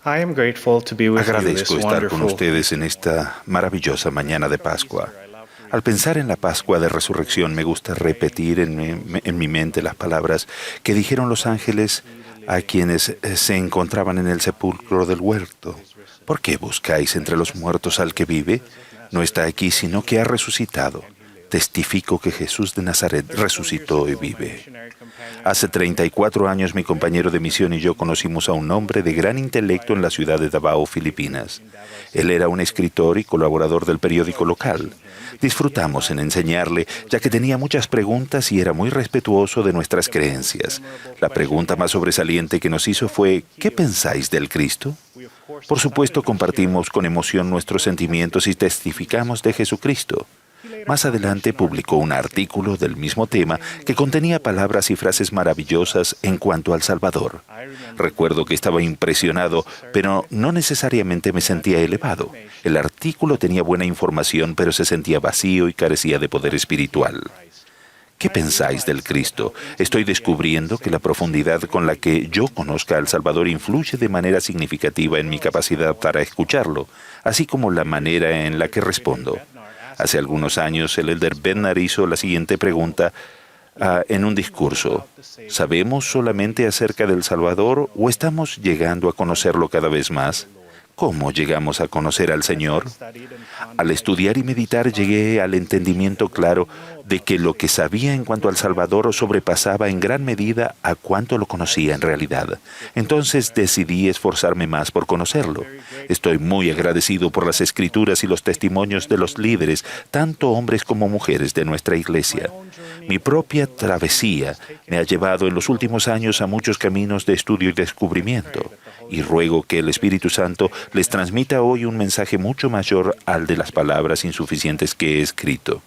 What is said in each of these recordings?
Agradezco estar con ustedes en esta maravillosa mañana de Pascua. Al pensar en la Pascua de Resurrección, me gusta repetir en mi mente las palabras que dijeron los ángeles a quienes se encontraban en el sepulcro del huerto. ¿Por qué buscáis entre los muertos al que vive? No está aquí, sino que ha resucitado. Testifico que Jesús de Nazaret resucitó y vive. Hace 34 años mi compañero de misión y yo conocimos a un hombre de gran intelecto en la ciudad de Davao, Filipinas. Él era un escritor y colaborador del periódico local. Disfrutamos en enseñarle, ya que tenía muchas preguntas y era muy respetuoso de nuestras creencias. La pregunta más sobresaliente que nos hizo fue, ¿qué pensáis del Cristo? Por supuesto, compartimos con emoción nuestros sentimientos y testificamos de Jesucristo. Más adelante publicó un artículo del mismo tema que contenía palabras y frases maravillosas en cuanto al Salvador. Recuerdo que estaba impresionado, pero no necesariamente me sentía elevado. El artículo tenía buena información, pero se sentía vacío y carecía de poder espiritual. ¿Qué pensáis del Cristo? Estoy descubriendo que la profundidad con la que yo conozca al Salvador influye de manera significativa en mi capacidad para escucharlo, así como la manera en la que respondo. Hace algunos años, el elder Bednar hizo la siguiente pregunta en un discurso. ¿Sabemos solamente acerca del Salvador o estamos llegando a conocerlo cada vez más? ¿Cómo llegamos a conocer al Señor? Al estudiar y meditar llegué al entendimiento claro de que lo que sabía en cuanto al Salvador sobrepasaba en gran medida a cuánto lo conocía en realidad. Entonces decidí esforzarme más por conocerlo. Estoy muy agradecido por las escrituras y los testimonios de los líderes, tanto hombres como mujeres de nuestra iglesia. Mi propia travesía me ha llevado en los últimos años a muchos caminos de estudio y descubrimiento. Y ruego que el Espíritu Santo les transmita hoy un mensaje mucho mayor al de las palabras insuficientes que he escrito.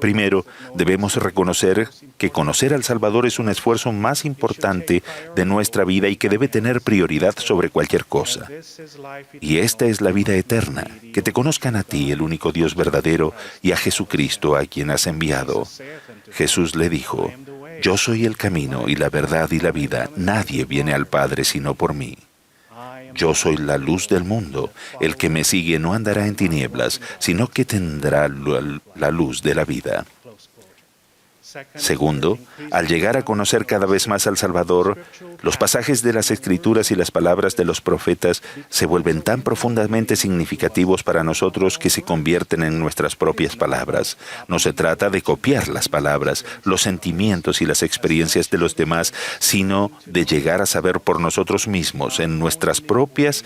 Primero, debemos reconocer que conocer al Salvador es un esfuerzo más importante de nuestra vida y que debe tener prioridad sobre cualquier cosa. Y esta es la vida eterna, que te conozcan a ti, el único Dios verdadero, y a Jesucristo, a quien has enviado. Jesús le dijo, «Yo soy el camino y la verdad y la vida. Nadie viene al Padre sino por mí. Yo soy la luz del mundo. El que me sigue no andará en tinieblas, sino que tendrá la luz de la vida». Segundo, al llegar a conocer cada vez más al Salvador, los pasajes de las Escrituras y las palabras de los profetas se vuelven tan profundamente significativos para nosotros que se convierten en nuestras propias palabras. No se trata de copiar las palabras, los sentimientos y las experiencias de los demás, sino de llegar a saber por nosotros mismos, en nuestras propias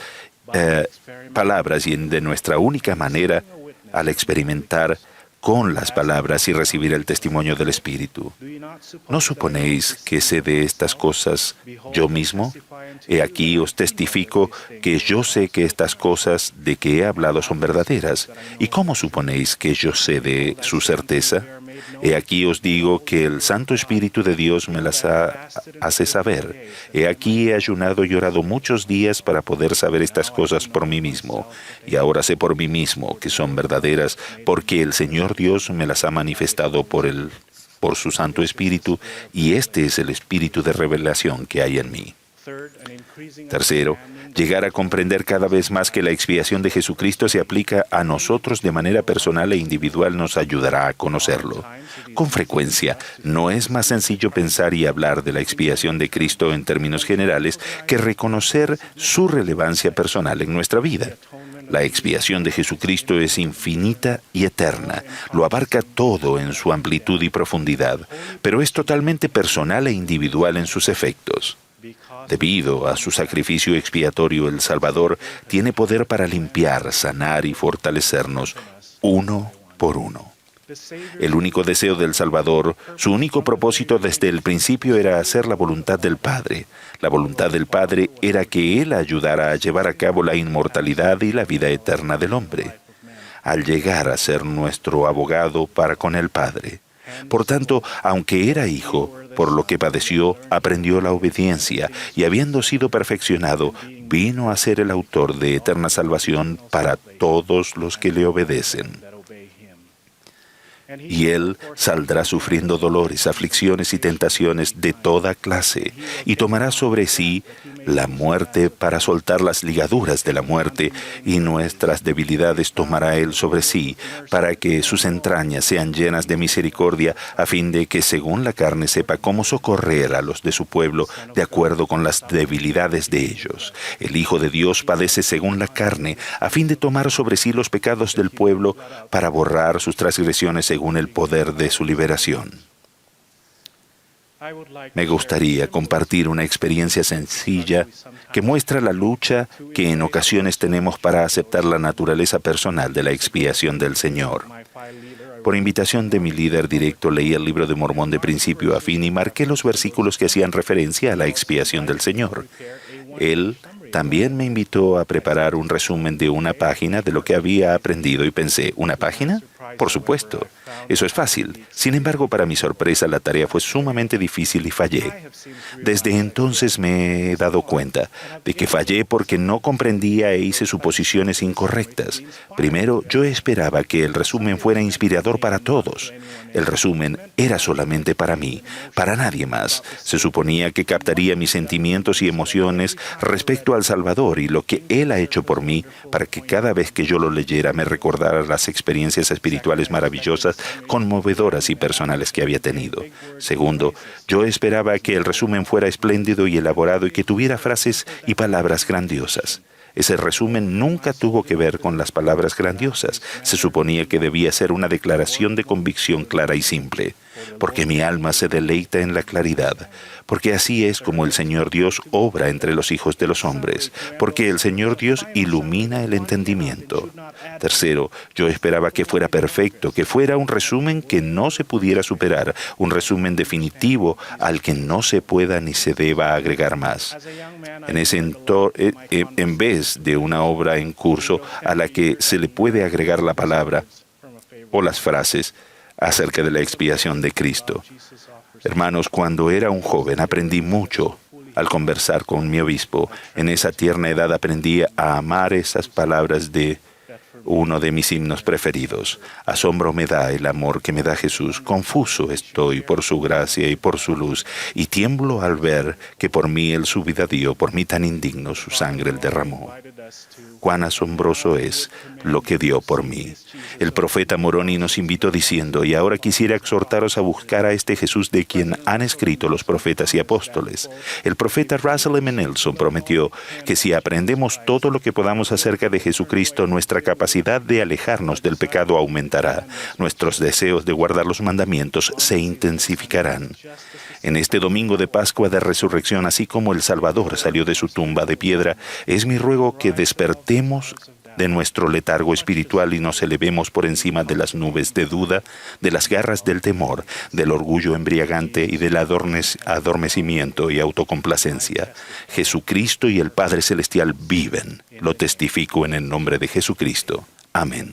palabras y de nuestra única manera, al experimentar con las palabras y recibir el testimonio del Espíritu. ¿No suponéis que sé de estas cosas yo mismo? He aquí os testifico que yo sé que estas cosas de que he hablado son verdaderas. ¿Y cómo suponéis que yo sé de su certeza? He aquí os digo que el Santo Espíritu de Dios me las hace saber. He aquí he ayunado y orado muchos días para poder saber estas cosas por mí mismo. Y ahora sé por mí mismo que son verdaderas, porque el Señor Dios me las ha manifestado por su Santo Espíritu, y este es el Espíritu de revelación que hay en mí. Tercero, llegar a comprender cada vez más que la expiación de Jesucristo se aplica a nosotros de manera personal e individual nos ayudará a conocerlo. Con frecuencia, no es más sencillo pensar y hablar de la expiación de Cristo en términos generales que reconocer su relevancia personal en nuestra vida. La expiación de Jesucristo es infinita y eterna, lo abarca todo en su amplitud y profundidad, pero es totalmente personal e individual en sus efectos. Debido a su sacrificio expiatorio, el Salvador tiene poder para limpiar, sanar y fortalecernos uno por uno. El único deseo del Salvador, su único propósito desde el principio era hacer la voluntad del Padre. La voluntad del Padre era que Él ayudara a llevar a cabo la inmortalidad y la vida eterna del hombre, al llegar a ser nuestro abogado para con el Padre. Por tanto, aunque era hijo, por lo que padeció, aprendió la obediencia y habiendo sido perfeccionado, vino a ser el autor de eterna salvación para todos los que le obedecen. Y Él saldrá sufriendo dolores, aflicciones y tentaciones de toda clase, y tomará sobre sí la muerte para soltar las ligaduras de la muerte, y nuestras debilidades tomará Él sobre sí, para que sus entrañas sean llenas de misericordia, a fin de que según la carne sepa cómo socorrer a los de su pueblo, de acuerdo con las debilidades de ellos. El Hijo de Dios padece según la carne, a fin de tomar sobre sí los pecados del pueblo, para borrar sus transgresiones según el poder de su liberación. Me gustaría compartir una experiencia sencilla que muestra la lucha que en ocasiones tenemos para aceptar la naturaleza personal de la expiación del Señor. Por invitación de mi líder directo, leí el libro de Mormón de principio a fin y marqué los versículos que hacían referencia a la expiación del Señor. Él también me invitó a preparar un resumen de una página de lo que había aprendido y pensé, ¿una página? Por supuesto, eso es fácil. Sin embargo, para mi sorpresa, la tarea fue sumamente difícil y fallé. Desde entonces me he dado cuenta de que fallé porque no comprendía e hice suposiciones incorrectas. Primero, yo esperaba que el resumen fuera inspirador para todos. El resumen era solamente para mí, para nadie más. Se suponía que captaría mis sentimientos y emociones respecto al Salvador y lo que Él ha hecho por mí, para que cada vez que yo lo leyera me recordara las experiencias espirituales maravillosas, conmovedoras y personales que había tenido. Segundo, yo esperaba que el resumen fuera espléndido y elaborado y que tuviera frases y palabras grandiosas. Ese resumen nunca tuvo que ver con las palabras grandiosas. Se suponía que debía ser una declaración de convicción clara y simple. Porque mi alma se deleita en la claridad. Porque así es como el Señor Dios obra entre los hijos de los hombres. Porque el Señor Dios ilumina el entendimiento. Tercero, yo esperaba que fuera perfecto, que fuera un resumen que no se pudiera superar, un resumen definitivo al que no se pueda ni se deba agregar más. En vez de una obra en curso a la que se le puede agregar la palabra o las frases acerca de la expiación de Cristo. Hermanos, cuando era un joven aprendí mucho al conversar con mi obispo. En esa tierna edad aprendí a amar esas palabras de uno de mis himnos preferidos. Asombro me da el amor que me da Jesús. Confuso estoy por su gracia y por su luz, y tiemblo al ver que por mí Él su vida dio, por mí tan indigno su sangre Él derramó. Cuán asombroso es lo que dio por mí. El profeta Moroni nos invitó diciendo, y ahora quisiera exhortaros a buscar a este Jesús de quien han escrito los profetas y apóstoles. El profeta Russell M. Nelson prometió que si aprendemos todo lo que podamos acerca de Jesucristo, nuestra capacidad de alejarnos del pecado aumentará. Nuestros deseos de guardar los mandamientos se intensificarán. En este domingo de Pascua de Resurrección, así como el Salvador salió de su tumba de piedra, es mi ruego que despertemos de nuestro letargo espiritual y nos elevemos por encima de las nubes de duda, de las garras del temor, del orgullo embriagante y del adormecimiento y autocomplacencia. Jesucristo y el Padre Celestial viven. Lo testifico en el nombre de Jesucristo. Amén.